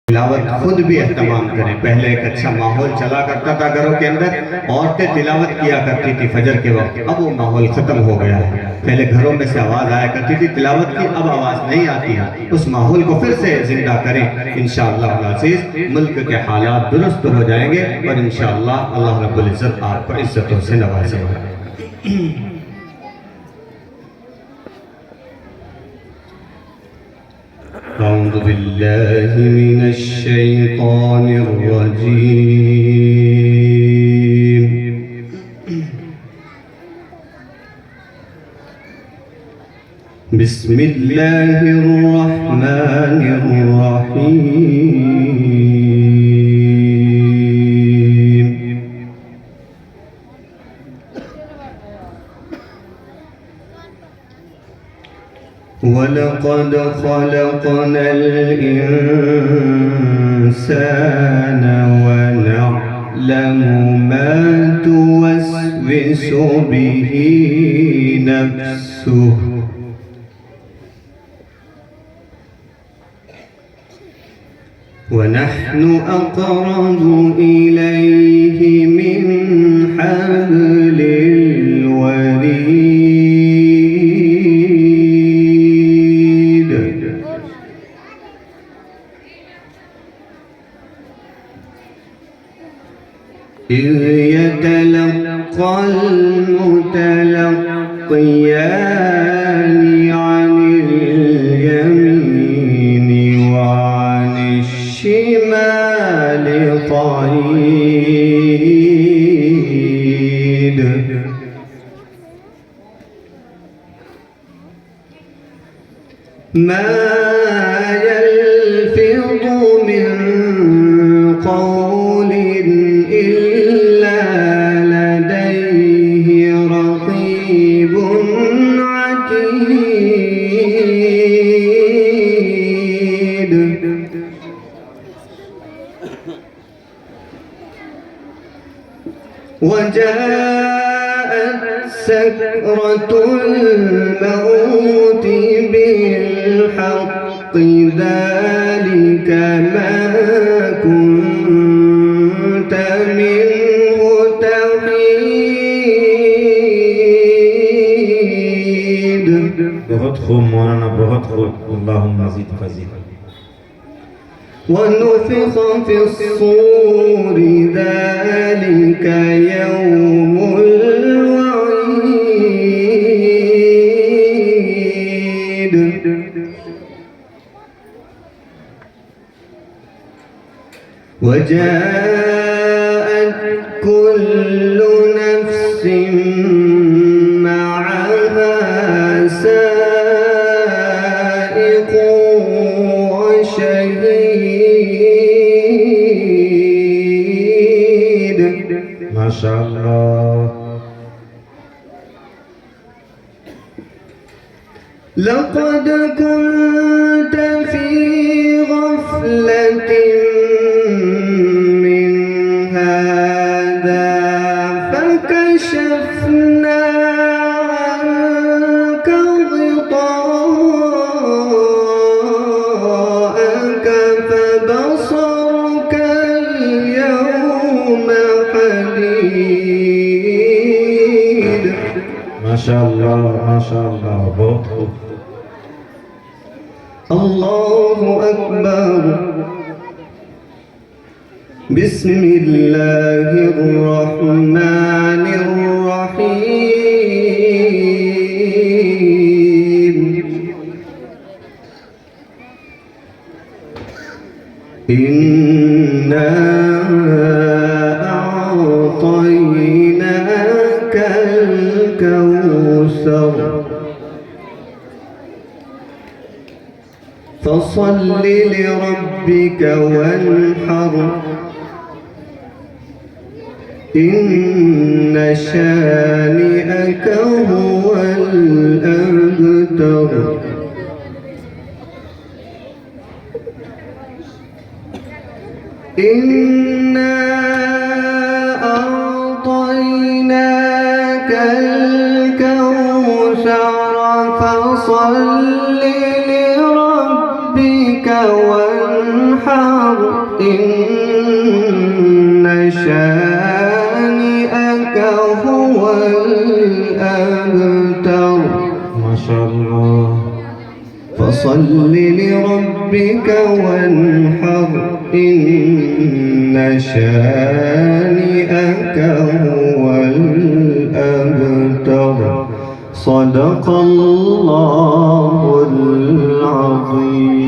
तिलावत खुद भी एहतमाम करें। पहले एक अच्छा माहौल चला करता था घरों के अंदर, औरतें तिलावत किया करती थी फजर के वक्त। अब वो माहौल ख़त्म हो गया है। पहले घरों में से आवाज़ आया करती थी तिलावत की, अब आवाज़ नहीं आती है। उस माहौल को फिर से जिंदा करें। इंशाअल्लाह अज़ीज़ मुल्क के हालात दुरुस्त हो जाएंगे और इंशाअल्लाह अल्लाह रब्बुल इज़्ज़त आपको इज़्ज़तों से नवाजेगा। أعوذ بالله من الشيطان الرجيم بسم الله الرحمن الرحيم ولقد خلقنا الإنسان ونعلم ما توسوس به نفسه ونحن أقرب إليه من حبل الوريد إذ يتلقى المتلقيان عن اليمين وعن الشمال قعيد ما يلفظ من قول إلا لديه رقيب عتيد وجاءت سكرة الموت بالحق ذلك ما كنت منه تحيد बहुत खूब मौलाना, बहुत खूब। अल्लाहुम्मा ज़िद फज़ील। ونفخ في الصور ذلك يوم الوعيد وجاءت كل نفس معها سائق وشهيد ما شاء الله। لقد كنت في غفلة من هذا فكشفنا عنك غطاءك فبصرك اليوم حديد ما شاء الله ما شاء الله बहुत खूब। الله أكبر بسم الله الرحمن الرحيم إنا أعطيناك الكوثر فصل لربك وانحر إن شانئك هو الأبتر إنا أعطيناك الكوثر فصل لربك لربك وانحر إن شانئك هو الأبتر. ما شاء الله. فصل لربك وانحر إن شانئك هو الأبتر. صدق الله العظيم.